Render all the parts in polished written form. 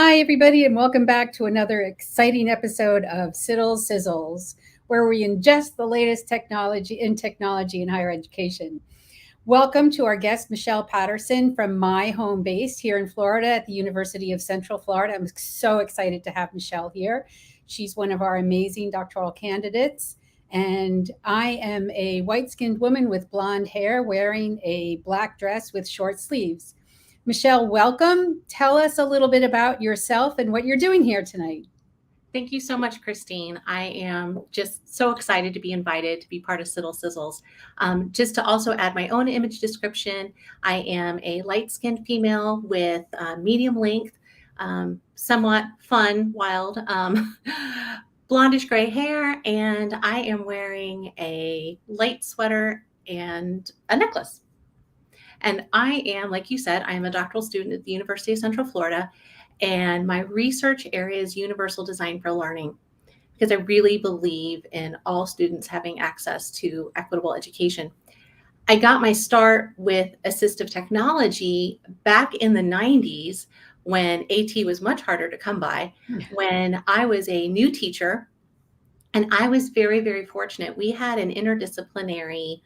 Hi, everybody, and welcome back to another exciting episode of Cizzles, where we ingest the latest technology in higher education. Welcome to our guest, Michelle Patterson from my home base here in Florida at the University of Central Florida. I'm so excited to have Michelle here. She's one of our amazing doctoral candidates. And I am a white skinned woman with blonde hair wearing a black dress with short sleeves. Michelle, welcome. Tell us a little bit about yourself and what you're doing here tonight. Thank you so much, Christine. I am just so excited to be invited to be part of Cizzles. Just to also add my own image description, I am a light-skinned female with medium length, somewhat fun, wild, blondish gray hair, and I am wearing a light sweater and a necklace. And I am, like you said, I am a doctoral student at the University of Central Florida, and my research area is universal design for learning because I really believe in all students having access to equitable education. I got my start with assistive technology back in the 90s when AT was much harder to come by, when I was a new teacher. And I was very, very fortunate. We had an interdisciplinary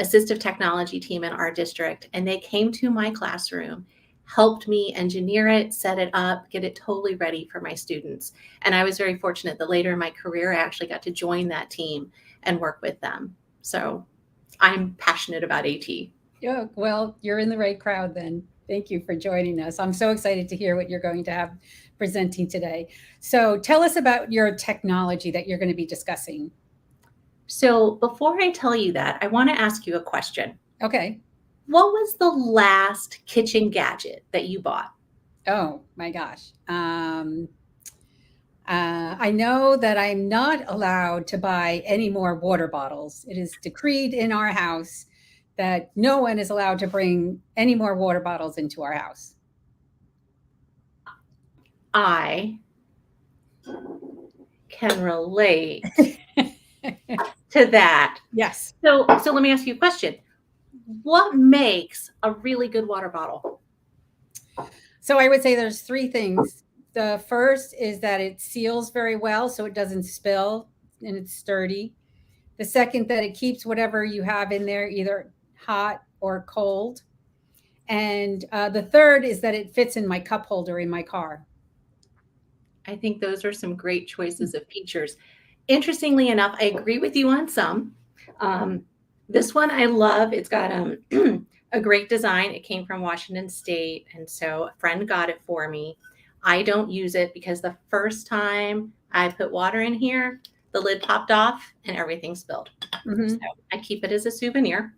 assistive technology team in our district, and they came to my classroom, helped me engineer it, set it up, get it totally ready for my students. And I was very fortunate that later in my career, I actually got to join that team and work with them. So I'm passionate about AT. Yeah, well, you're in the right crowd then. Thank you for joining us. I'm so excited to hear what you're going to have presenting today. So tell us about your technology that you're going to be discussing. So before I tell you that, I want to ask you a question. Okay. What was the last kitchen gadget that you bought? Oh my gosh. I know that I'm not allowed to buy any more water bottles. It is decreed in our house that no one is allowed to bring any more water bottles into our house. I can relate to that. Yes. So let me ask you a question. What makes a really good water bottle? So I would say there's three things. The first is that it seals very well so it doesn't spill and it's sturdy. The second, that it keeps whatever you have in there either hot or cold. And the third is that it fits in my cup holder in my car. I think those are some great choices of features. Interestingly enough, I agree with you on some. This one I love. It's got a great design. It came from Washington State, and so a friend got it for me. I don't use it because the first time I put water in here, the lid popped off and everything spilled. Mm-hmm. So I keep it as a souvenir.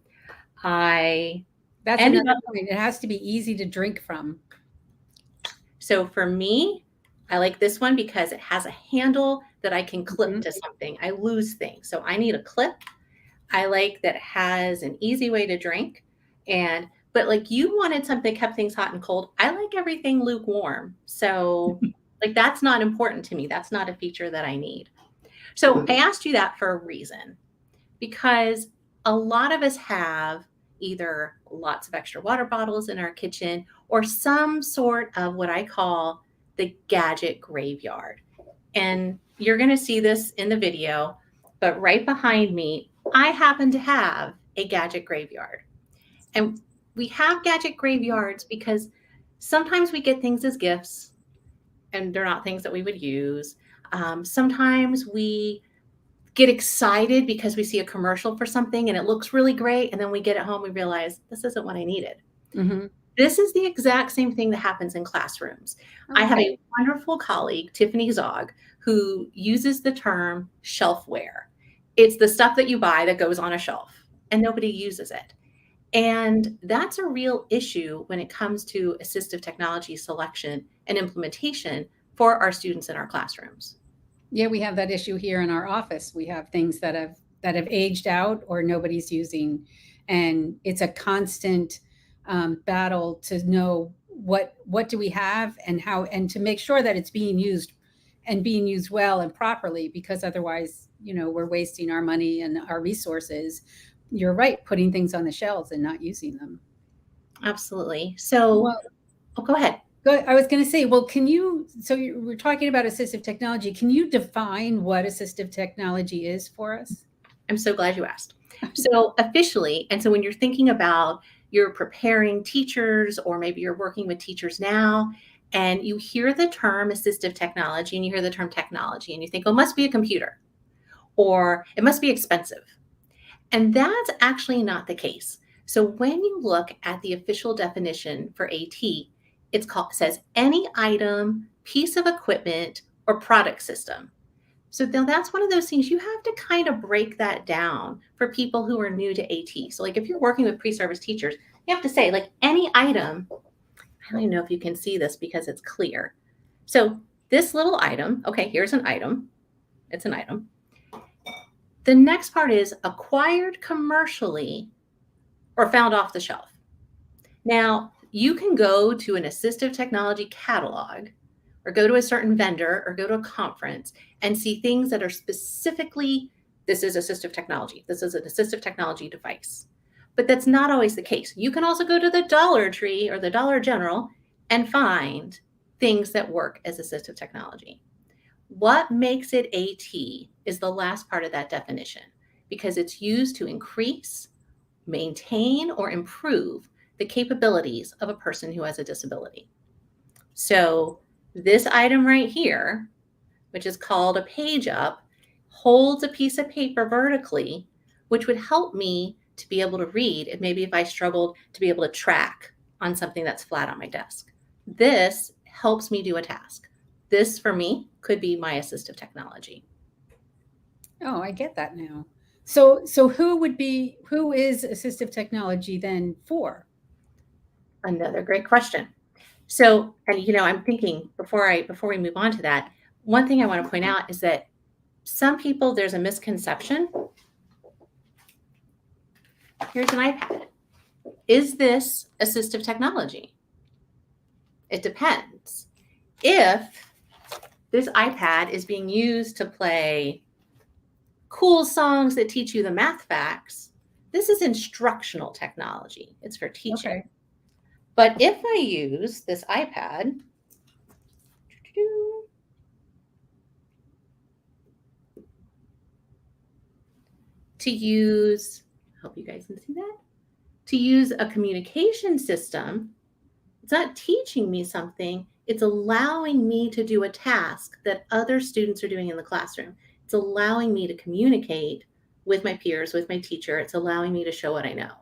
That's another point. It has to be easy to drink from. So for me, I like this one because it has a handle that I can clip to something. I lose things, so I need a clip. I like that it has an easy way to drink. But like you wanted something that kept things hot and cold. I like everything lukewarm. So like that's not important to me. That's not a feature that I need. So I asked you that for a reason, because a lot of us have either lots of extra water bottles in our kitchen or some sort of what I call the gadget graveyard. And you're going to see this in the video, but right behind me, I happen to have a gadget graveyard. And we have gadget graveyards because sometimes we get things as gifts and they're not things that we would use. Sometimes we get excited because we see a commercial for something and it looks really great. And then we get it home, we realize this isn't what I needed. Mm-hmm. This is the exact same thing that happens in classrooms. Okay. I have a wonderful colleague, Tiffany Zog, who uses the term shelfware. It's the stuff that you buy that goes on a shelf and nobody uses it. And that's a real issue when it comes to assistive technology selection and implementation for our students in our classrooms. Yeah, we have that issue here in our office. We have things that have aged out or nobody's using, and it's a constant battle to know what do we have and how, and to make sure that it's being used and being used well and properly, because otherwise, we're wasting our money and our resources. You're right, putting things on the shelves and not using them. Absolutely. So, go ahead. I was going to say, well, we're talking about assistive technology. Can you define what assistive technology is for us? I'm so glad you asked. So officially, and so when you're thinking about you're preparing teachers, or maybe you're working with teachers now, and you hear the term assistive technology and you hear the term technology and you think, oh, it must be a computer or it must be expensive. And that's actually not the case. So when you look at the official definition for AT, it says any item, piece of equipment, or product system. So that's one of those things you have to kind of break that down for people who are new to AT. So like if you're working with pre-service teachers, you have to say like any item. I don't even know if you can see this because it's clear. So this little item, okay, here's an item. It's an item. The next part is acquired commercially or found off the shelf. Now, you can go to an assistive technology catalog or go to a certain vendor or go to a conference and see things that are specifically, this is assistive technology. This is an assistive technology device. But that's not always the case. You can also go to the Dollar Tree or the Dollar General and find things that work as assistive technology. What makes it AT is the last part of that definition, because it's used to increase, maintain, or improve the capabilities of a person who has a disability. So this item right here, which is called a page up, holds a piece of paper vertically, which would help me to be able to read if maybe if I struggled to be able to track on something that's flat on my desk. This helps me do a task. This for me could be my assistive technology. Oh, I get that now. So who is assistive technology then for? Another great question. So, and I'm thinking before we move on to that, one thing I want to point out is that some people, there's a misconception. Here's an iPad. Is this assistive technology? It depends. If this iPad is being used to play cool songs that teach you the math facts, this is instructional technology. It's for teaching. Okay. But if I use this iPad to use, I hope you guys can see that, to use a communication system, it's not teaching me something, it's allowing me to do a task that other students are doing in the classroom. It's allowing me to communicate with my peers, with my teacher. It's allowing me to show what I know.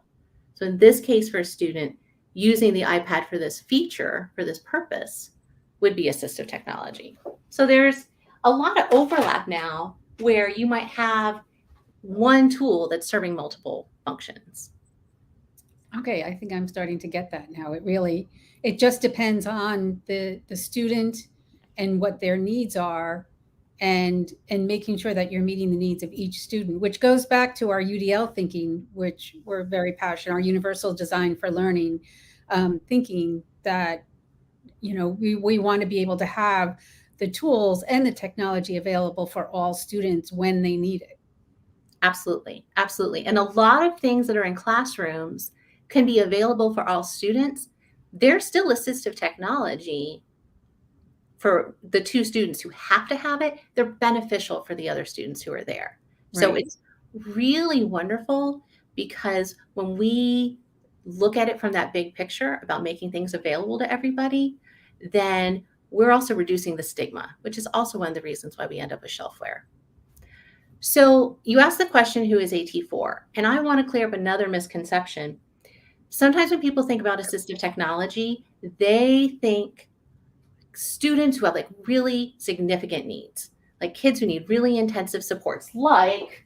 So in this case, for a student, using the iPad for this feature, for this purpose, would be assistive technology. So there's a lot of overlap now where you might have one tool that's serving multiple functions. Okay, I think I'm starting to get that now. It just depends on the student and what their needs are, and making sure that you're meeting the needs of each student, which goes back to our UDL thinking, which we're very passionate, our universal design for learning thinking, that we want to be able to have the tools and the technology available for all students when they need it. Absolutely. Absolutely. And a lot of things that are in classrooms can be available for all students. There's still assistive technology for the two students who have to have it. They're beneficial for the other students who are there. Right. So it's really wonderful, because when we look at it from that big picture about making things available to everybody, then we're also reducing the stigma, which is also one of the reasons why we end up with shelfware. So you asked the question, who is AT for? And I want to clear up another misconception. Sometimes when people think about assistive technology, they think students who have like really significant needs, like kids who need really intensive supports, like,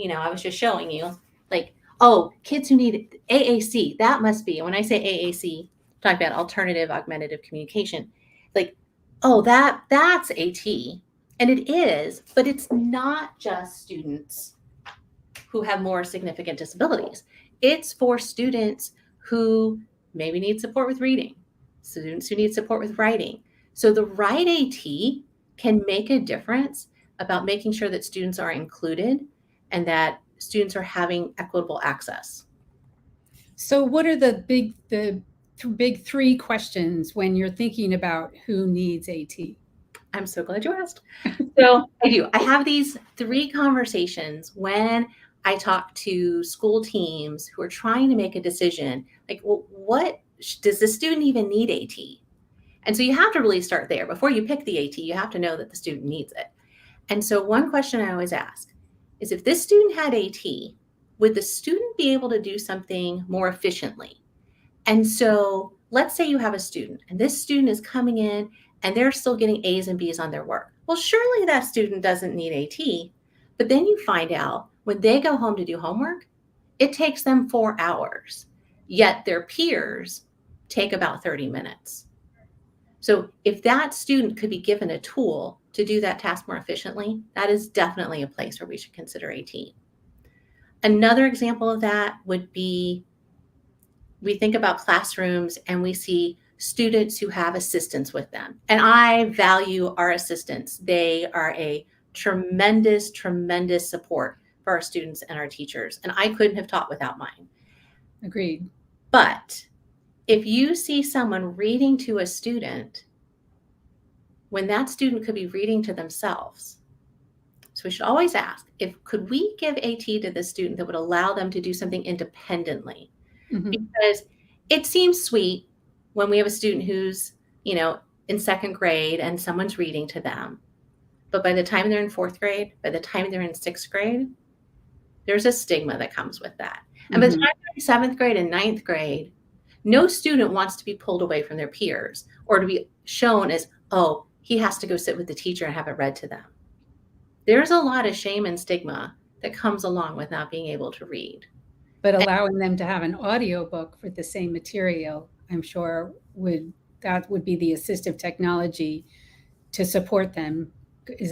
I was just showing you, like, oh, kids who need AAC, that must be, and when I say AAC, talk about alternative augmentative communication, like, oh, that's AT. And it is, but it's not just students who have more significant disabilities. It's for students who maybe need support with reading, students who need support with writing. So the right AT can make a difference about making sure that students are included and that students are having equitable access. So what are the big three questions when you're thinking about who needs AT? I'm so glad you asked. So I do. I have these 3 conversations when I talk to school teams who are trying to make a decision, like, well, what does the student even need AT? And so you have to really start there. Before you pick the AT, you have to know that the student needs it. And so one question I always ask is, if this student had AT, would the student be able to do something more efficiently? And so let's say you have a student and this student is coming in and they're still getting A's and B's on their work. Well, surely that student doesn't need AT. But then you find out when they go home to do homework, it takes them 4 hours, yet their peers take about 30 minutes. So if that student could be given a tool to do that task more efficiently, that is definitely a place where we should consider AT. Another example of that would be, we think about classrooms and we see students who have assistants with them. And I value our assistants. They are a tremendous, tremendous support for our students and our teachers. And I couldn't have taught without mine. Agreed. But if you see someone reading to a student, when that student could be reading to themselves. So we should always ask, could we give AT to the student that would allow them to do something independently? Mhm. Because it seems sweet when we have a student who's, in 2nd grade and someone's reading to them. But by the time they're in 4th grade, by the time they're in 6th grade, there's a stigma that comes with that. And by the time they're in 7th grade and 9th grade, no student wants to be pulled away from their peers or to be shown as, oh, he has to go sit with the teacher and have it read to them. There's a lot of shame and stigma that comes along with not being able to read. But allowing them to have an audiobook for the same material, I'm sure would be the assistive technology to support them.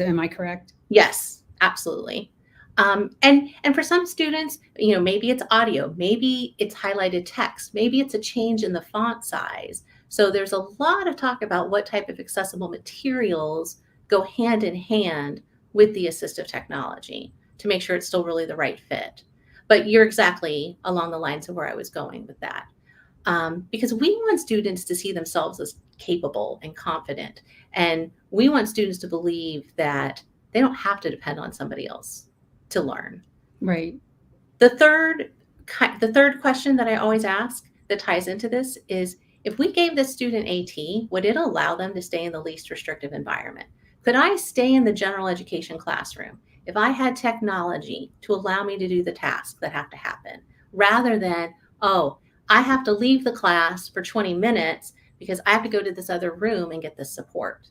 Am I correct? Yes, absolutely. And for some students, maybe it's audio, maybe it's highlighted text, maybe it's a change in the font size. So there's a lot of talk about what type of accessible materials go hand in hand with the assistive technology to make sure it's still really the right fit. But you're exactly along the lines of where I was going with that. Because we want students to see themselves as capable and confident. And we want students to believe that they don't have to depend on somebody else to learn. Right. The third question that I always ask that ties into this is, if we gave this student AT, would it allow them to stay in the least restrictive environment? Could I stay in the general education classroom if I had technology to allow me to do the tasks that have to happen, rather than, oh, I have to leave the class for 20 minutes because I have to go to this other room and get this support?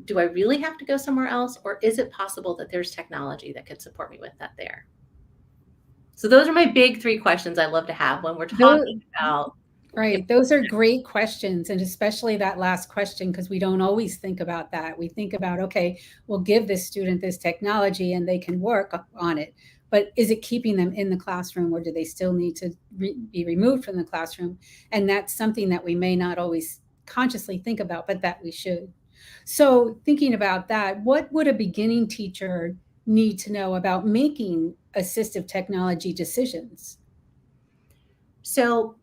Do I really have to go somewhere else, or is it possible that there's technology that could support me with that there? So those are my big 3 questions I love to have when we're talking about. Right. Those are great questions. And especially that last question, because we don't always think about that. We think about, okay, we'll give this student this technology and they can work on it. But is it keeping them in the classroom, or do they still need to be removed from the classroom? And that's something that we may not always consciously think about, but that we should. So thinking about that, what would a beginning teacher need to know about making assistive technology decisions? So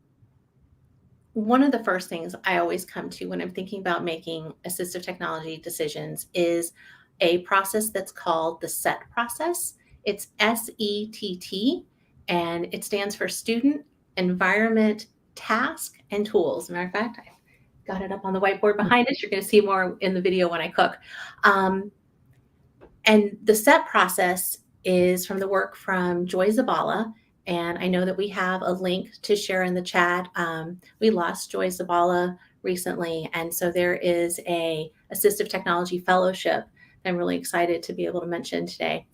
one of the first things I always come to when I'm thinking about making assistive technology decisions is a process that's called the SETT process. It's SETT, and it stands for Student, Environment, Task, and Tools. As a matter of fact, I've got it up on the whiteboard behind us. You're going to see more in the video when I cook. And the SETT process is from the work from Joy Zabala. And I know that we have a link to share in the chat. We lost Joy Zabala recently. And so there is a assistive technology fellowship that I'm really excited to be able to mention today.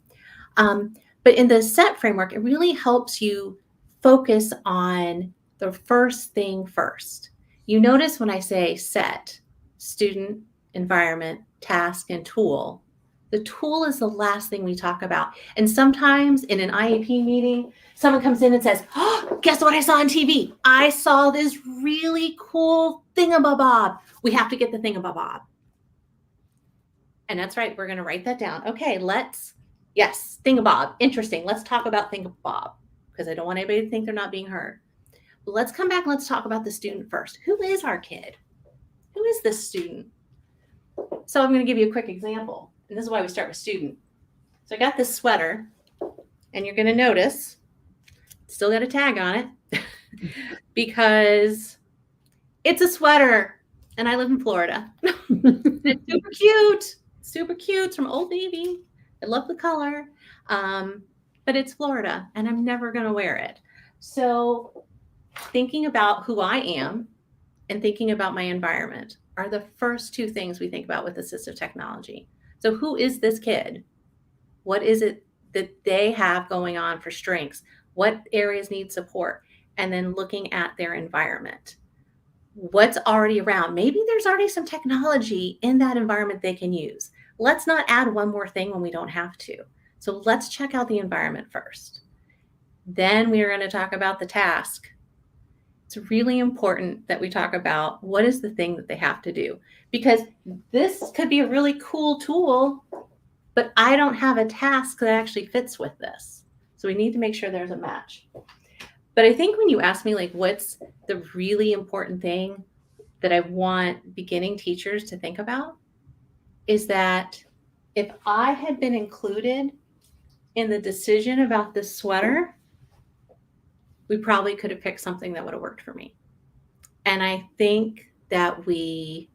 But in the SETT framework, it really helps you focus on the first thing first. You notice when I say SETT, student, environment, task, and tool, the tool is the last thing we talk about. And sometimes in an IEP meeting, someone comes in and says, oh, guess what I saw on TV? I saw this really cool thingamabob. We have to get the thingamabob. And that's right. We're going to write that down. Okay, yes, thingamabob. Interesting. Let's talk about thingamabob, because I don't want anybody to think they're not being heard. Let's come back and let's talk about the student first. Who is our kid? Who is this student? So I'm going to give you a quick example. And this is why we start with student. So I got this sweater, and you're going to notice it's still got a tag on it because it's a sweater, and I live in Florida. It's super cute. Super cute. It's from Old Navy. I love the color. But it's Florida, and I'm never going to wear it. So thinking about who I am and thinking about my environment are the first two things we think about with assistive technology. So who is this kid? What is it that they have going on for strengths? What areas need support? And then looking at their environment. What's already around? Maybe there's already some technology in that environment they can use. Let's not add one more thing when we don't have to. So let's check out the environment first. Then we are going to talk about the task. It's really important that we talk about what is the thing that they have to do, because this could be a really cool tool, but I don't have a task that actually fits with this. So we need to make sure there's a match. But I think when you ask me, like, what's the really important thing that I want beginning teachers to think about is that if I had been included in the decision about this sweater, we probably could have picked something that would have worked for me. And I think that we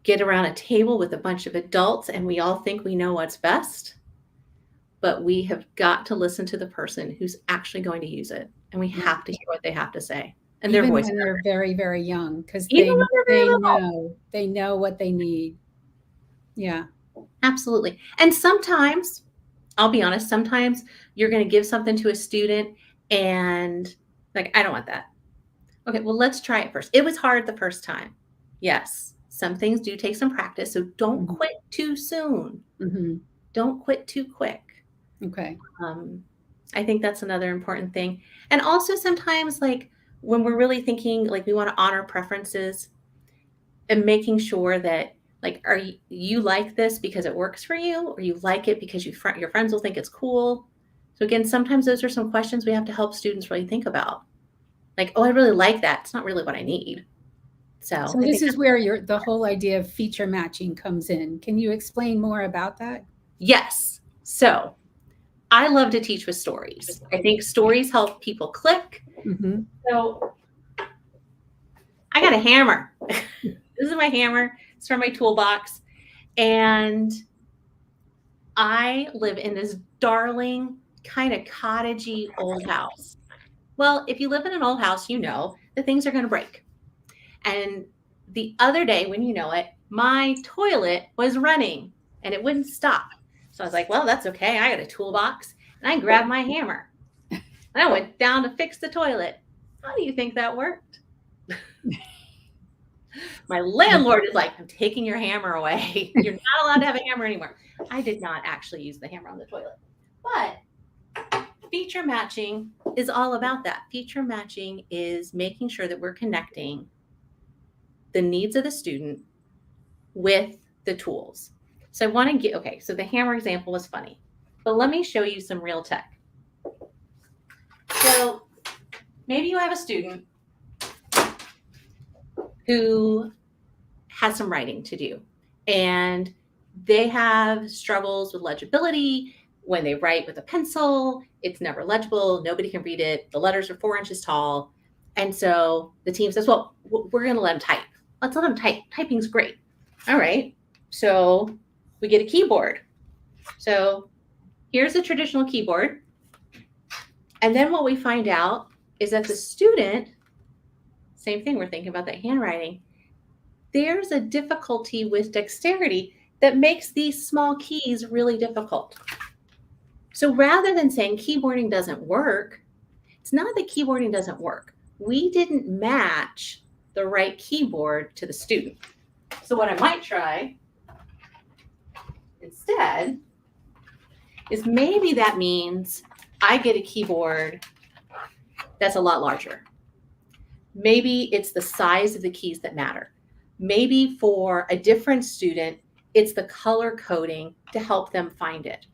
get around a table with a bunch of adults and we all think we know what's best, but we have got to listen to the person who's actually going to use it. And we have to hear what they have to say. And even their voice. When they're very, very young, because Even when they're very they know what they need. Yeah. Absolutely. And sometimes, I'll be honest, sometimes you're going to give something to a student and like, I don't want that. Okay, well, let's try it first. It was hard the first time. Yes, some things do take some practice. So don't quit too soon. Don't quit too quick. Okay. I think that's another important thing. And also sometimes, like, when we're really thinking, like, we want to honor preferences and making sure that, like, are you like this because it works for you, or you like it because your friends will think it's cool? So again, sometimes those are some questions we have to help students really think about. Like, oh, I really like that. It's not really what I need. So this is where the whole idea of feature matching comes in. Can you explain more about that? Yes. So I love to teach with stories. I think stories help people click. So I got a hammer. This is my hammer. It's from my toolbox. And I live in this darling, kind of cottagey old house. Well, if you live in an old house, you know that things are going to break. And the other day, when you know it, my toilet was running and it wouldn't stop. So I was like, well, that's okay. I got a toolbox. And I grabbed my hammer. And I went down to fix the toilet. How do you think that worked? My landlord is like, I'm taking your hammer away. You're not allowed to have a hammer anymore. I did not actually use the hammer on the toilet. But feature matching is all about that. Feature matching is making sure that we're connecting the needs of the student with the tools. So I want to get, okay, so the hammer example was funny, but let me show you some real tech. So maybe you have a student who has some writing to do and they have struggles with legibility. When they write with a pencil, it's never legible. Nobody can read it. The letters are 4 inches tall. And so the team says, well, we're going to let them type. Let's let them type. Typing's great. All right. So we get a keyboard. So here's a traditional keyboard. And then what we find out is that the student, same thing, we're thinking about that handwriting, there's a difficulty with dexterity that makes these small keys really difficult. So rather than saying keyboarding doesn't work, it's not that keyboarding doesn't work. We didn't match the right keyboard to the student. So what I might try instead is maybe that means I get a keyboard that's a lot larger. Maybe it's the size of the keys that matter. Maybe for a different student, it's the color coding to help them find it.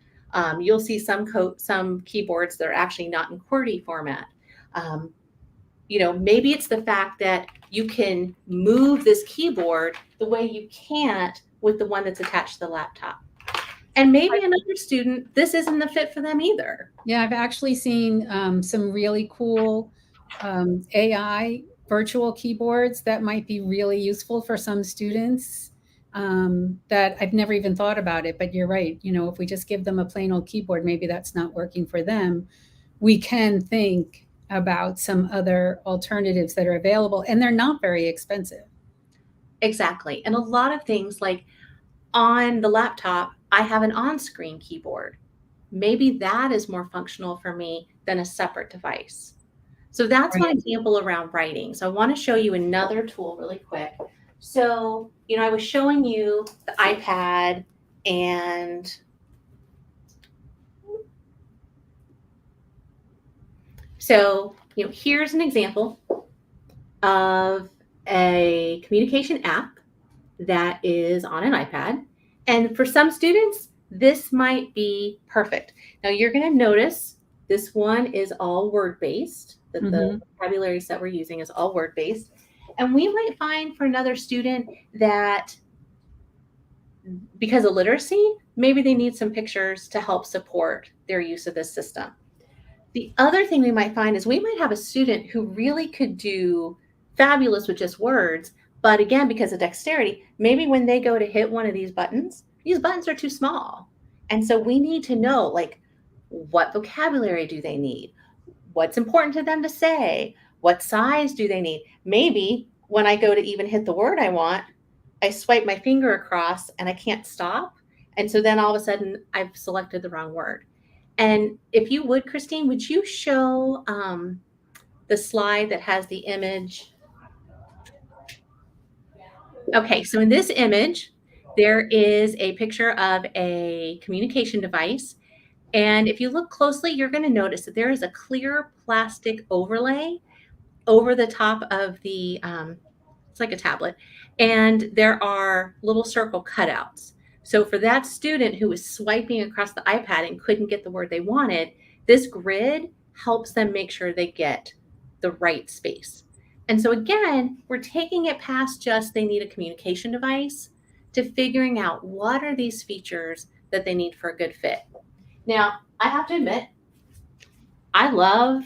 You'll see some keyboards that are actually not in QWERTY format. Maybe it's the fact that you can move this keyboard the way you can't with the one that's attached to the laptop. And maybe another student, this isn't the fit for them either. Yeah, I've actually seen some really cool AI virtual keyboards that might be really useful for some students that I've never even thought about it. But you're right. If we just give them a plain old keyboard, maybe that's not working for them. We can think about some other alternatives that are available, and they're not very expensive. Exactly. And a lot of things like on the laptop, I have an on-screen keyboard. Maybe that is more functional for me than a separate device. So that's one example around writing. So I want to show you another tool really quick. So, I was showing you the iPad, and so, here's an example of a communication app that is on an iPad. And for some students, this might be perfect. Now you're going to notice this one is all word-based, that the vocabulary set we're using is all word-based. And we might find for another student that because of literacy, maybe they need some pictures to help support their use of this system. The other thing we might find is we might have a student who really could do fabulous with just words, but again, because of dexterity, maybe when they go to hit one of these buttons are too small. And so we need to know, like, what vocabulary do they need? What's important to them to say? What size do they need? Maybe when I go to even hit the word I want, I swipe my finger across and I can't stop. And so then all of a sudden I've selected the wrong word. And if you would, Christine, would you show the slide that has the image? Okay, so in this image, there is a picture of a communication device. And if you look closely, you're going to notice that there is a clear plastic overlay over the top of the, it's like a tablet, and there are little circle cutouts. So for that student who was swiping across the iPad and couldn't get the word they wanted, this grid helps them make sure they get the right space. And so again, we're taking it past just they need a communication device to figuring out what are these features that they need for a good fit. Now, I have to admit, I love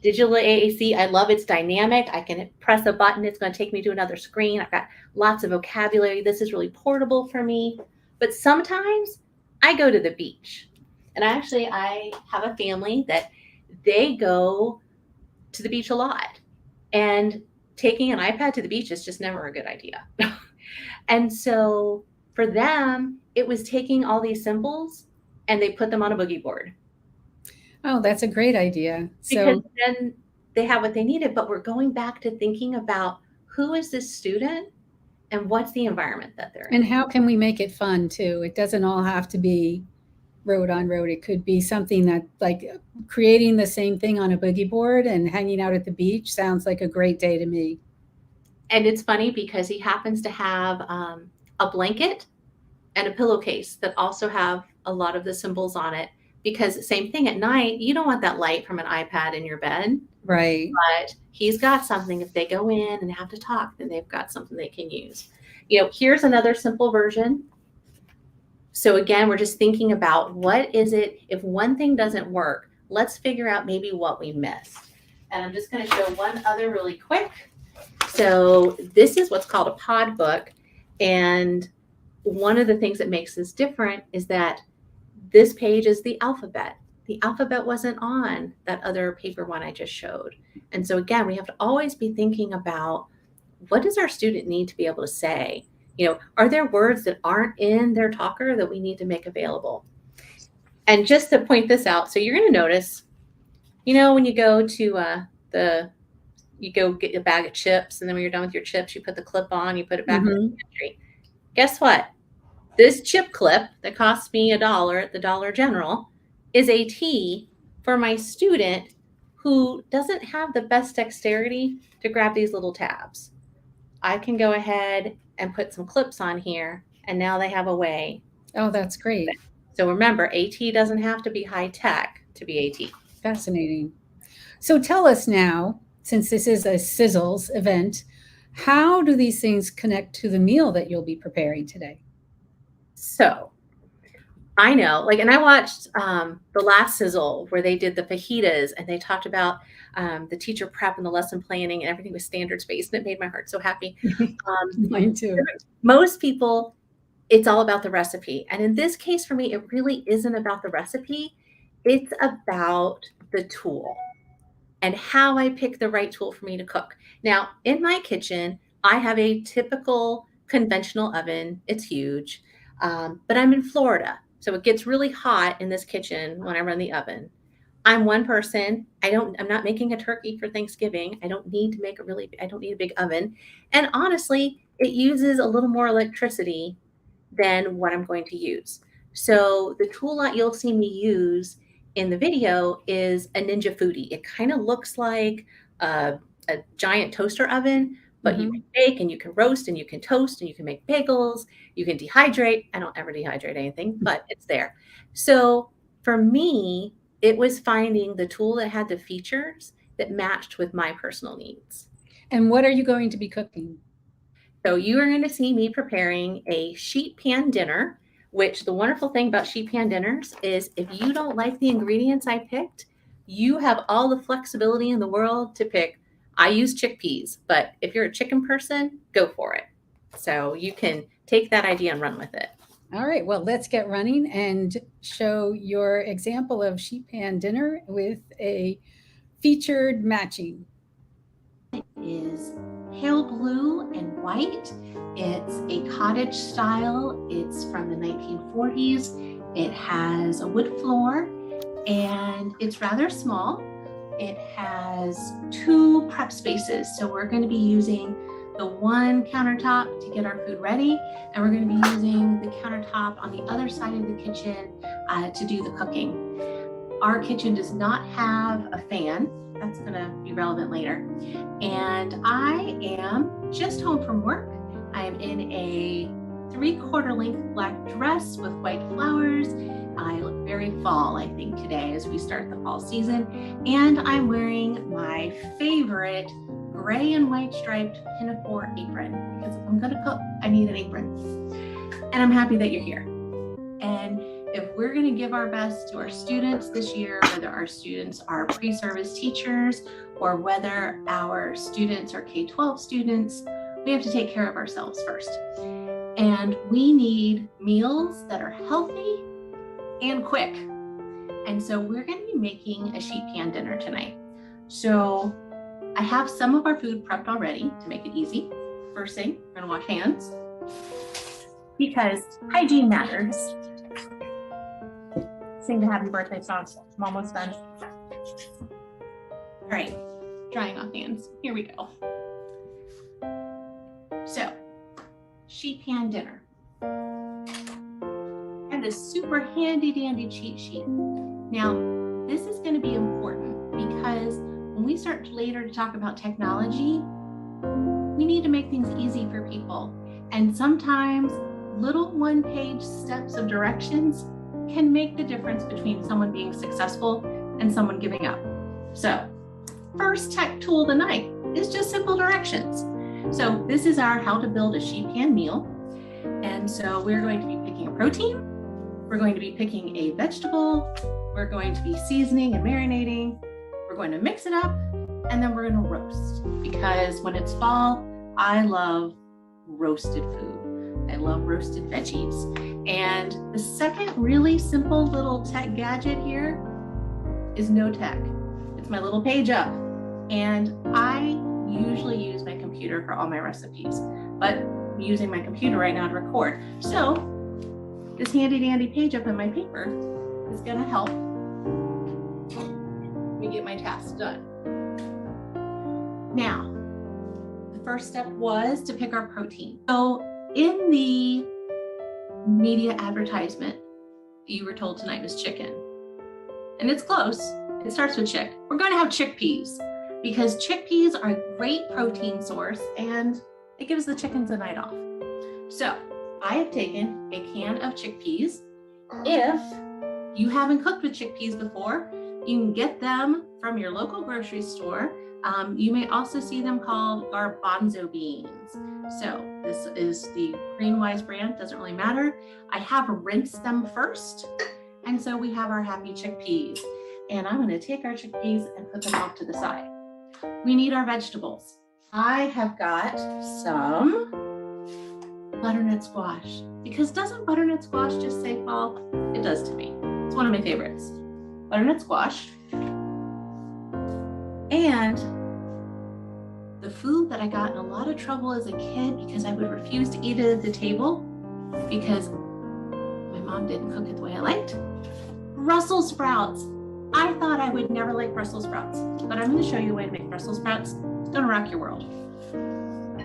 digital AAC. I love it's dynamic. I can press a button. It's going to take me to another screen. I've got lots of vocabulary. This is really portable for me. But sometimes I go to the beach. And I have a family that they go to the beach a lot. And taking an iPad to the beach is just never a good idea. And so for them, it was taking all these symbols and they put them on a boogie board. Oh, that's a great idea. Because then they have what they needed, but we're going back to thinking about who is this student and what's the environment that they're in. And how can we make it fun too? It doesn't all have to be road on road. It could be something that, like, creating the same thing on a boogie board and hanging out at the beach sounds like a great day to me. And it's funny because he happens to have a blanket and a pillowcase that also have a lot of the symbols on it. Because same thing at night, you don't want that light from an iPad in your bed. Right. But he's got something. If they go in and have to talk, then they've got something they can use. Here's another simple version. So again, we're just thinking about what is it, if one thing doesn't work, let's figure out maybe what we missed. And I'm just going to show one other really quick. So this is what's called a pod book. And one of the things that makes this different is that this page is the alphabet. The alphabet wasn't on that other paper one I just showed. And so again, we have to always be thinking about what does our student need to be able to say? Are there words that aren't in their talker that we need to make available? And just to point this out, so you're going to notice, when you go to you go get a bag of chips, and then when you're done with your chips, you put the clip on, you put it back in the pantry. Guess what? This chip clip that costs me $1 at the Dollar General is a T for my student who doesn't have the best dexterity to grab these little tabs. I can go ahead and put some clips on here, and now they have a way. Oh, that's great. So remember, AT doesn't have to be high tech to be AT. Fascinating. So tell us now, since this is a Cizzles event, how do these things connect to the meal that you'll be preparing today? So I know, like, and I watched the last Sizzle where they did the fajitas and they talked about the teacher prep and the lesson planning and everything was standards based. And it made my heart so happy. Mine too. Most people, it's all about the recipe. And in this case, for me, it really isn't about the recipe. It's about the tool and how I pick the right tool for me to cook. Now, in my kitchen, I have a typical conventional oven. It's huge, but I'm in Florida. So it gets really hot in this kitchen when I run the oven. I'm one person. I'm not making a turkey for Thanksgiving. I don't need a big oven. And honestly, it uses a little more electricity than what I'm going to use. So the tool that you'll see me use in the video is a Ninja Foodie. It kind of looks like a giant toaster oven, but you can bake and you can roast and you can toast and you can make bagels. You can dehydrate. I don't ever dehydrate anything, but it's there. So for me, it was finding the tool that had the features that matched with my personal needs. And what are you going to be cooking? So you are going to see me preparing a sheet pan dinner, which the wonderful thing about sheet pan dinners is if you don't like the ingredients I picked, you have all the flexibility in the world to pick. I use chickpeas, but if you're a chicken person, go for it. So you can take that idea and run with it. All right, well, let's get running and show your example of sheet pan dinner with a featured matching. It is pale blue and white. It's a cottage style. It's from the 1940s. It has a wood floor and it's rather small. It has 2 prep spaces. So we're going to be using the one countertop to get our food ready, and we're going to be using the countertop on the other side of the kitchen to do the cooking. Our kitchen does not have a fan. That's going to be relevant later. And I am just home from work. I am in a 3/4 length black dress with white flowers. I look very fall, I think, today as we start the fall season. And I'm wearing my favorite gray and white striped pinafore apron because if I'm going to cook, I need an apron. And I'm happy that you're here. And if we're going to give our best to our students this year, whether our students are pre-service teachers or whether our students are K-12 students, we have to take care of ourselves first. And we need meals that are healthy and quick. And so we're going to be making a sheet pan dinner tonight. So I have some of our food prepped already to make it easy. First thing, we're going to wash hands because hygiene matters. Sing the happy birthday song. I'm almost done. All right, drying off hands. Here we go. So, sheet pan dinner. I have this super handy dandy cheat sheet. Now, this is going to be important because when we start later to talk about technology, we need to make things easy for people. And sometimes little one-page steps of directions can make the difference between someone being successful and someone giving up. So, first tech tool tonight is just simple directions. So this is our how to build a sheet pan meal. And so we're going to be picking a protein, we're going to be picking a vegetable, we're going to be seasoning and marinating, we're going to mix it up, and then we're going to roast. Because when it's fall, I love roasted food. I love roasted veggies. And the second really simple little tech gadget here is no tech. It's my little page up. And I usually use my computer for all my recipes, but I'm using my computer right now to record. So this handy dandy page up in my paper is gonna help me get my tasks done. Now, the first step was to pick our protein. So in the media advertisement, you were told tonight was chicken. And it's close. It starts with chick. We're going to have chickpeas because chickpeas are a great protein source and it gives the chickens a night off. So I have taken a can of chickpeas. If you haven't cooked with chickpeas before, you can get them from your local grocery store. You may also see them called garbanzo beans. So this is the Greenwise brand, doesn't really matter. I have rinsed them first. And so we have our happy chickpeas. And I'm gonna take our chickpeas and put them off to the side. We need our vegetables. I have got some butternut squash, because doesn't butternut squash just say fall? It does to me. It's one of my favorites. Butternut squash. And the food that I got in a lot of trouble as a kid because I would refuse to eat it at the table because my mom didn't cook it the way I liked. Brussels sprouts. I thought I would never like Brussels sprouts, but I'm going to show you a way to make Brussels sprouts. It's going to rock your world.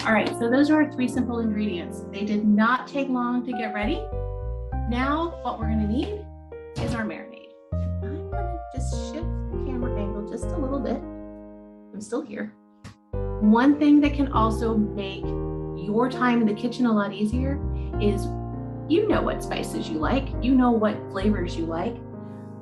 All right, so those are our 3 simple ingredients. They did not take long to get ready. Now what we're going to need is our marinade. I'm going to just shift the camera angle just a little bit. I'm still here. One thing that can also make your time in the kitchen a lot easier is you know what spices you like, you know what flavors you like.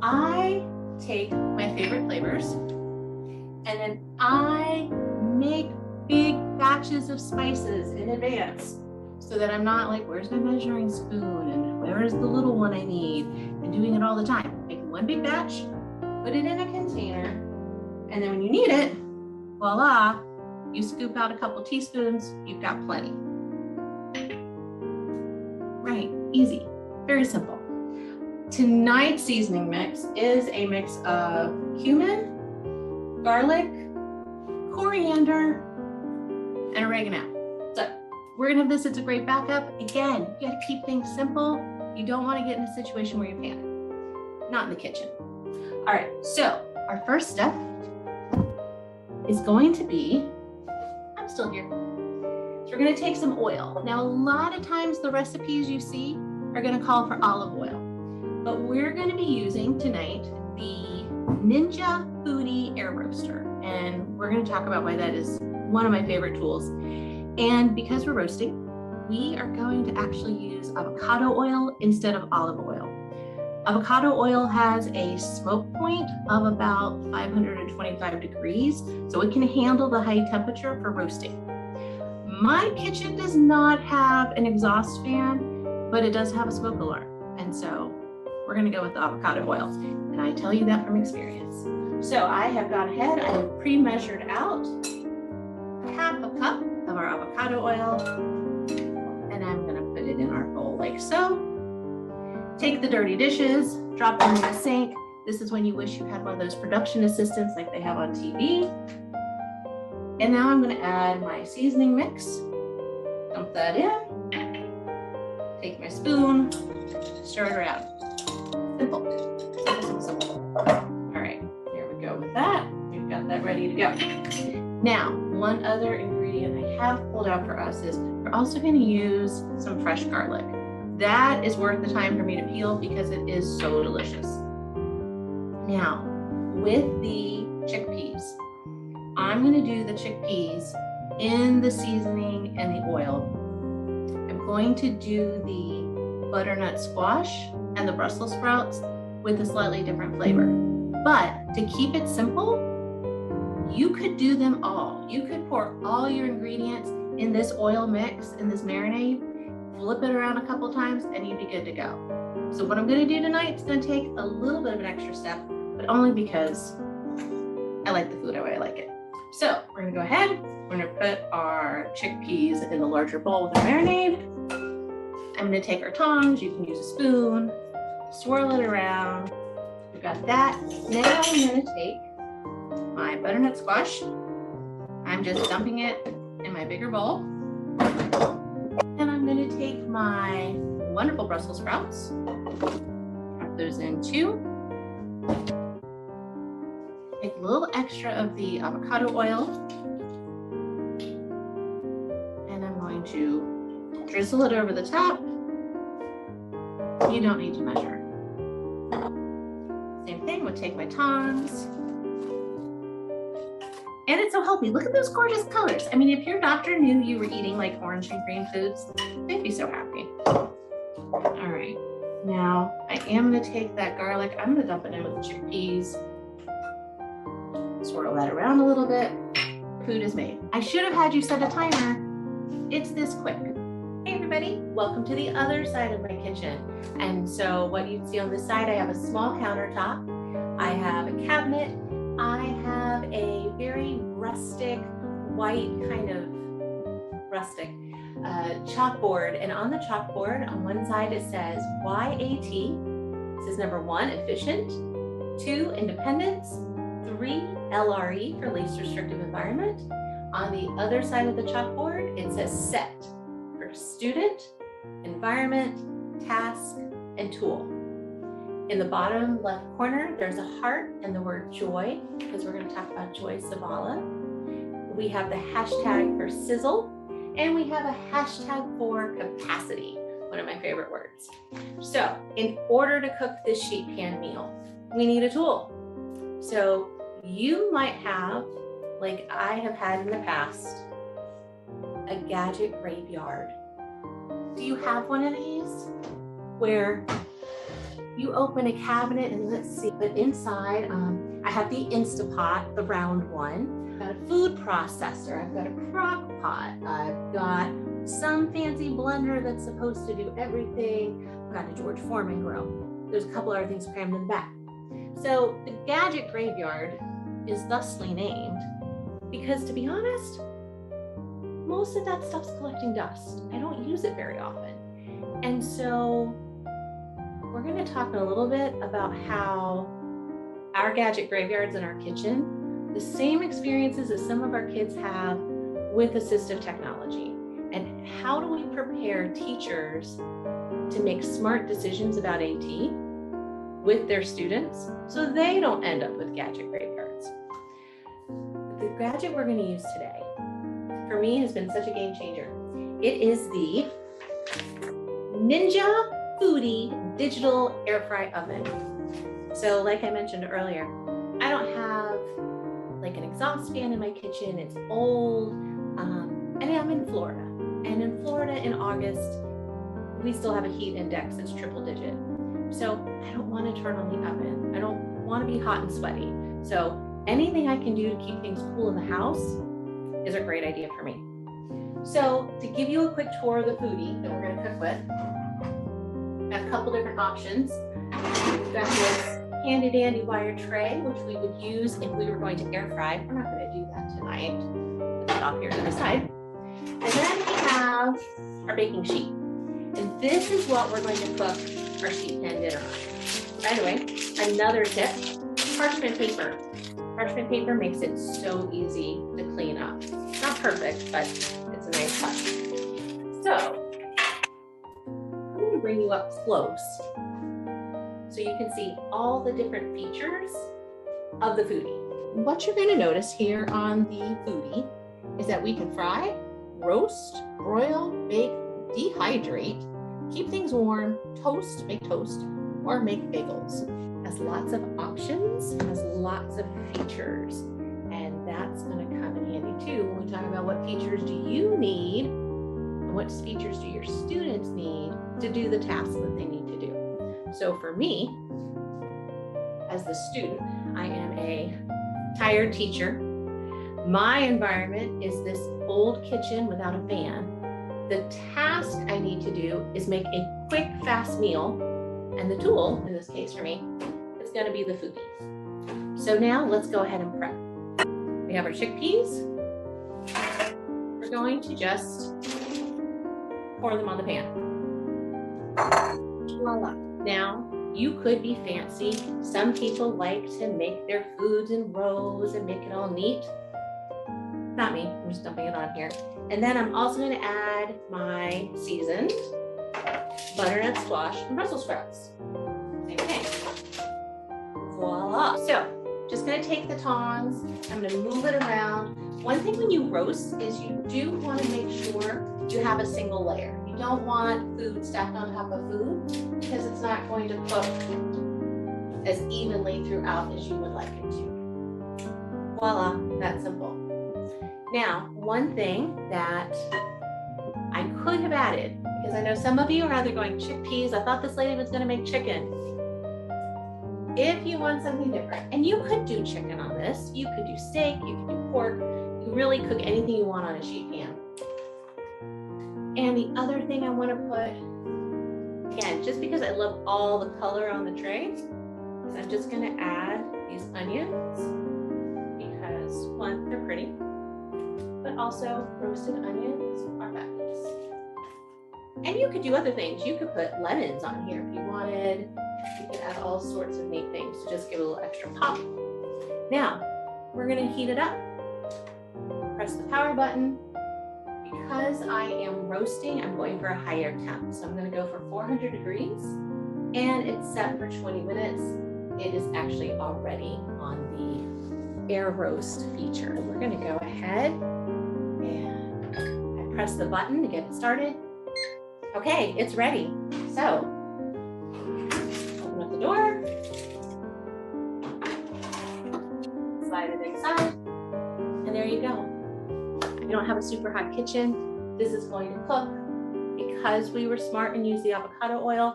I take my favorite flavors and then I make big batches of spices in advance so that I'm not like, where's my measuring spoon and where's the little one I need, and doing it all the time. Make one big batch, put it in a container, and then when you need it, voila, you scoop out a couple teaspoons, you've got plenty. Right, easy, very simple. Tonight's seasoning mix is a mix of cumin, garlic, coriander, and oregano. So we're gonna have this, it's a great backup. Again, you gotta keep things simple. You don't wanna get in a situation where you panic. Not in the kitchen. All right, so our first step is going to be, I'm still here. So we're gonna take some oil. Now, a lot of times the recipes you see are gonna call for olive oil, but we're gonna be using tonight the Ninja Foodie Air Roaster. And we're gonna talk about why that is one of my favorite tools. And because we're roasting, we are going to actually use avocado oil instead of olive oil. Avocado oil has a smoke point of about 525 degrees, so it can handle the high temperature for roasting. My kitchen does not have an exhaust fan, but it does have a smoke alarm. And so we're gonna go with the avocado oil. And I tell you that from experience. So I have gone ahead, I have pre-measured out half a cup of our avocado oil, and I'm gonna put it in our bowl like so. Take the dirty dishes, drop them in the sink. This is when you wish you had one of those production assistants like they have on TV. And now I'm gonna add my seasoning mix, dump that in, take my spoon, stir it around. Simple, simple, simple, simple. All right, here we go with that. We've got that ready to go. Now, one other ingredient I have pulled out for us is we're also gonna use some fresh garlic. That is worth the time for me to peel because it is so delicious. Now, with the chickpeas, I'm gonna do the chickpeas in the seasoning and the oil. I'm going to do the butternut squash and the Brussels sprouts with a slightly different flavor. But to keep it simple, you could do them all. You could pour all your ingredients in this oil mix, in this marinade, flip it around a couple times, and you'd be good to go. So what I'm gonna do tonight is gonna take a little bit of an extra step, but only because I like the food the way I like it. So we're gonna go ahead, we're gonna put our chickpeas in the larger bowl with our marinade. I'm gonna take our tongs, you can use a spoon, swirl it around. We've got that. Now I'm gonna take my butternut squash. I'm just dumping it in my bigger bowl. And I'm gonna take my wonderful Brussels sprouts, drop those in too. Take a little extra of the avocado oil. And I'm going to drizzle it over the top. You don't need to measure. Same thing, we'll take my tongs. And it's so healthy. Look at those gorgeous colors. I mean, if your doctor knew you were eating like orange and green foods, they'd be so happy. All right, now I am gonna take that garlic, I'm gonna dump it in with the chickpeas. Swirl that around a little bit. food is made. I should have had you set a timer. It's this quick. Hey everybody, welcome to the other side of my kitchen. And so what you see on this side, I have a small countertop. I have a cabinet. I have a very rustic, white kind of rustic chalkboard. And on the chalkboard, on one side it says YAT. This is number 1, efficient, 2, independence, 3, LRE for least restrictive environment. On the other side of the chalkboard, it says SET for student, environment, task, and tool. In the bottom left corner, there's a heart and the word joy, because we're going to talk about Joy Savala. We have the hashtag for sizzle, and we have a hashtag for capacity, one of my favorite words. So in order to cook this sheet pan meal, we need a tool. So you might have, like I have had in the past, a gadget graveyard. Do you have one of these where you open a cabinet and let's see, but inside I have the Instapot, the round one. I've got a food processor, I've got a crock pot, I've got some fancy blender that's supposed to do everything. I've got a George Foreman grill. There's a couple other things crammed in the back. So the gadget graveyard is thusly named because, to be honest, most of that stuff's collecting dust. I don't use it very often. And so we're going to talk a little bit about how our gadget graveyards in our kitchen, the same experiences as some of our kids have with assistive technology, and how do we prepare teachers to make smart decisions about AT with their students so they don't end up with gadget graveyards. The gadget we're going to use today, for me, has been such a game changer. It is the Ninja Foodie digital air fry oven. So like I mentioned earlier, I don't have like an exhaust fan in my kitchen. It's old, and I'm in Florida. And in Florida in August, we still have a heat index that's triple digit. So I don't want to turn on the oven. I don't want to be hot and sweaty. So anything I can do to keep things cool in the house is a great idea for me. So to give you a quick tour of the foodie that we're going to cook with, got a couple different options. We've got this handy dandy wire tray, which we would use if we were going to air fry. We're not going to do that tonight. Put that off here to the side. And then we have our baking sheet. And this is what we're going to cook our sheet pan dinner on. By the way, another tip, parchment paper. Parchment paper makes it so easy to clean up. It's not perfect, but it's a nice touch. So I'm going to bring you up close so you can see all the different features of the foodie. What you're going to notice here on the foodie is that we can fry, roast, broil, bake, dehydrate, keep things warm, toast, make toast, or make bagels. It has lots of options, has lots of features, and that's going to come in handy too when we talk about what features do you need and what features do your students need to do the tasks that they need to do. So for me, as the student, I am a tired teacher. My environment is this old kitchen without a fan. The task I need to do is make a quick, fast meal, and the tool, in this case for me, is going to be the foodie. So now let's go ahead and prep. We have our chickpeas. We're going to just pour them on the pan. Voila. Now, you could be fancy. Some people like to make their foods in rows and make it all neat. Not me, I'm just dumping it on here. And then I'm also going to add my seasoned butternut squash and Brussels sprouts. Same thing. Voila. So just going to take the tongs. I'm going to move it around. One thing when you roast is you do want to make sure you have a single layer. You don't want food stacked on top of food because it's not going to cook as evenly throughout as you would like it to. Voila, that's simple. Now, one thing that I could have added, because I know some of you are either going chickpeas, I thought this lady was going to make chicken. If you want something different, and you could do chicken on this, you could do steak, you could do pork, really cook anything you want on a sheet pan. And the other thing I want to put, again, just because I love all the color on the tray, is I'm just going to add these onions because, one, they're pretty, but also roasted onions are fabulous. And you could do other things. You could put lemons on here if you wanted. You could add all sorts of neat things to just give it a little extra pop. Now, we're going to heat it up. Press the power button. Because I am roasting, I'm going for a higher temp. So I'm going to go for 400 degrees and it's set for 20 minutes. It is actually already on the air roast feature. We're going to go ahead and I press the button to get it started. Okay, it's ready. So open up the door, slide it inside, and there you go. You don't have a super hot kitchen, this is going to cook. Because we were smart and used the avocado oil,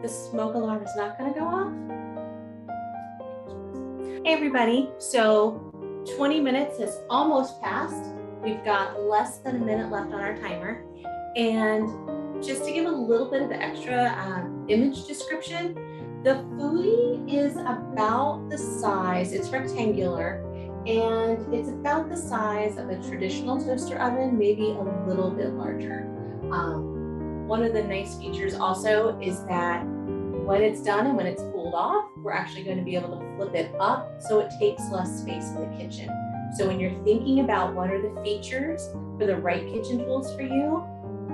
the smoke alarm is not going to go off. Hey everybody, so 20 minutes has almost passed. We've got less than a minute left on our timer. And just to give a little bit of the extra image description, the foodie is about the size, it's rectangular, and it's about the size of a traditional toaster oven, maybe a little bit larger. One of the nice features also is that when it's done and when it's cooled off, we're actually going to be able to flip it up so it takes less space in the kitchen. So when you're thinking about what are the features for the right kitchen tools for you,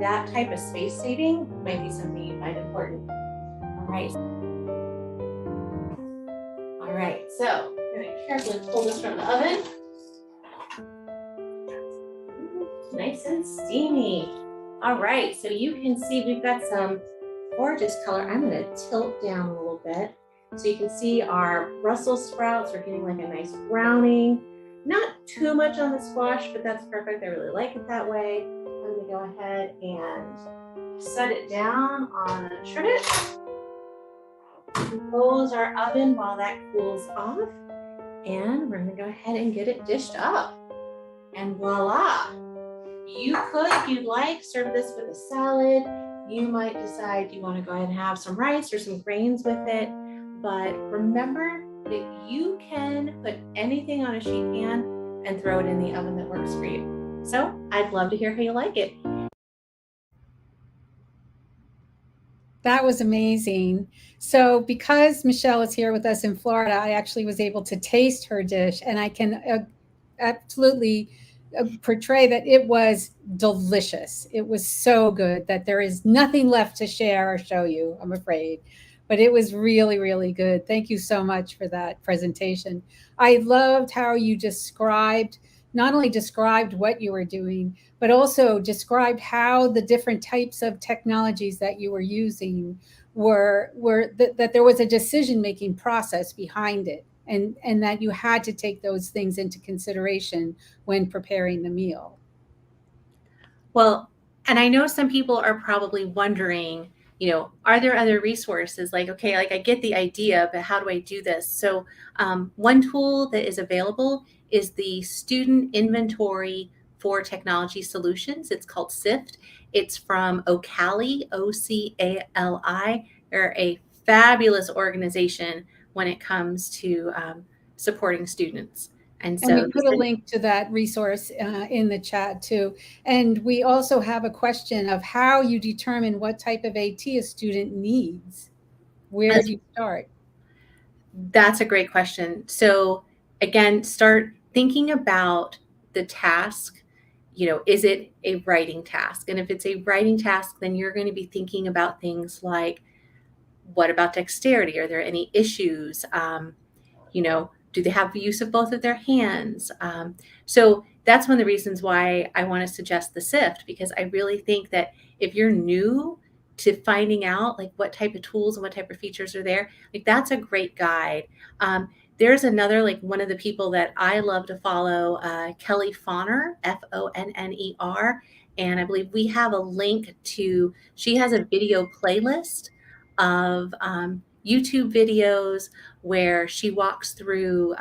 that type of space saving might be something you find important. All right, so I'm going to carefully pull this from the oven. Nice and steamy. All right, so you can see we've got some gorgeous color. I'm going to tilt down a little bit so you can see our Brussels sprouts are getting like a nice browning. Not too much on the squash, but that's perfect. I really like it that way. I'm going to go ahead and set it down on a trivet. Close our oven while that cools off. And we're going to go ahead and get it dished up. And voila! You could, if you'd like, serve this with a salad. You might decide you want to go ahead and have some rice or some grains with it. But remember that you can put anything on a sheet pan and throw it in the oven that works for you. So I'd love to hear how you like it. That was amazing. So because Michelle is here with us in Florida, I actually was able to taste her dish, and I can absolutely portray that it was delicious. It was so good that there is nothing left to share or show you, I'm afraid. But it was really, really good. Thank you so much for that presentation. I loved how you not only described what you were doing, but also described how the different types of technologies that you were using that there was a decision-making process behind it, and that you had to take those things into consideration when preparing the meal. Well, and I know some people are probably wondering, are there other resources? Like, okay, like I get the idea, but how do I do this? So one tool that is available is the Student Inventory for Technology Solutions. It's called SIFT. It's from Ocali, O-C-A-L-I. They're a fabulous organization when it comes to supporting students. And we put a link to that resource in the chat too. And we also have a question of how you determine what type of AT a student needs. Where do you start? That's a great question. So again, start thinking about the task. Is it a writing task? And if it's a writing task, then you're going to be thinking about things like, what about dexterity? Are there any issues? Do they have the use of both of their hands? So that's one of the reasons why I want to suggest the SIFT, because I really think that if you're new to finding out like what type of tools and what type of features are there, like that's a great guide. There's another, like one of the people that I love to follow, Kelly Fonner, F-O-N-N-E-R. And I believe we have a link to, she has a video playlist of YouTube videos where she walks through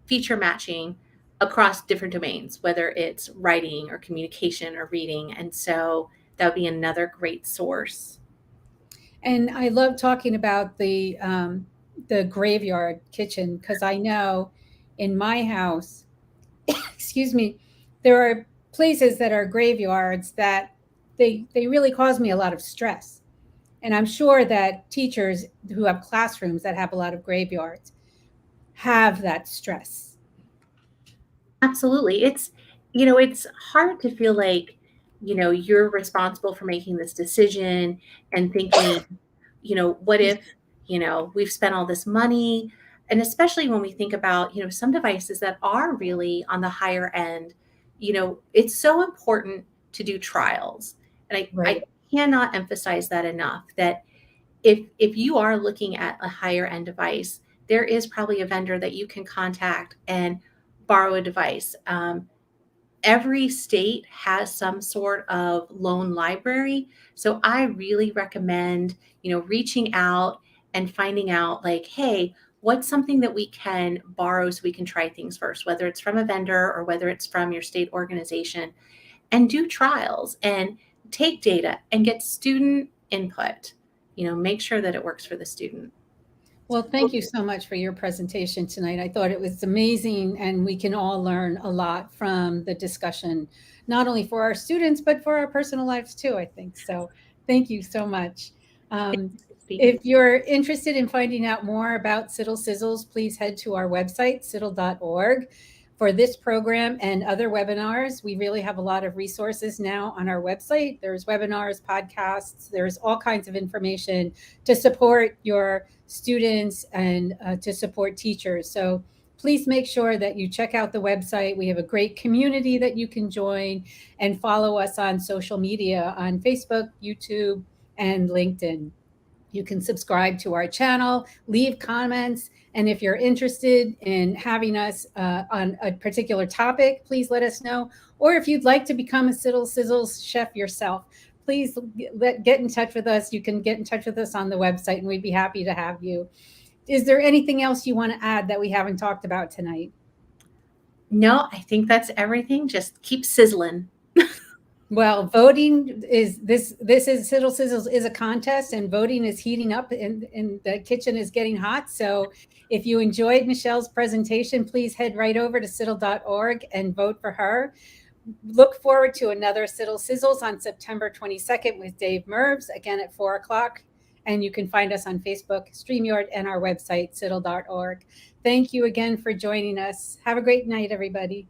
feature matching across different domains, whether it's writing or communication or reading. And so that would be another great source. And I love talking about the graveyard kitchen because I know in my house, excuse me, there are places that are graveyards that they really cause me a lot of stress. And I'm sure that teachers who have classrooms that have a lot of graveyards have that stress. Absolutely. It's hard to feel like, you're responsible for making this decision and thinking, what if, we've spent all this money? And especially when we think about, some devices that are really on the higher end, it's so important to do trials. And I Right. cannot emphasize that enough that if you are looking at a higher end device, there is probably a vendor that you can contact and borrow a device. Every state has some sort of loan library, so I really recommend reaching out and finding out like, hey, what's something that we can borrow so we can try things first, whether it's from a vendor or whether it's from your state organization, and do trials and take data and get student input. Make sure that it works for the student. Well, thank you so much for your presentation tonight. I thought it was amazing, and we can all learn a lot from the discussion, not only for our students, but for our personal lives too, I think. So thank you so much. Um, Speaking. if you're interested in finding out more about Cizzles, please head to our website, ciddl.org. For this program and other webinars, we really have a lot of resources now on our website. There's webinars, podcasts, there's all kinds of information to support your students and to support teachers. So please make sure that you check out the website. We have a great community that you can join, and follow us on social media on Facebook, YouTube, and LinkedIn. You can subscribe to our channel, leave comments, and if you're interested in having us on a particular topic, please let us know. Or if you'd like to become a Cizzles chef yourself, please get in touch with us. You can get in touch with us on the website, and we'd be happy to have you. Is there anything else you want to add that we haven't talked about tonight? No, I think that's everything. Just keep sizzling. Well, voting is this is Cizzles is a contest, and voting is heating up, and the kitchen is getting hot. So if you enjoyed Michelle's presentation, please head right over to ciddl.org and vote for her. Look forward to another Cizzles on September 22nd with Dave Mervs, again at 4 o'clock. And you can find us on Facebook, StreamYard, and our website, ciddl.org. Thank you again for joining us. Have a great night, everybody.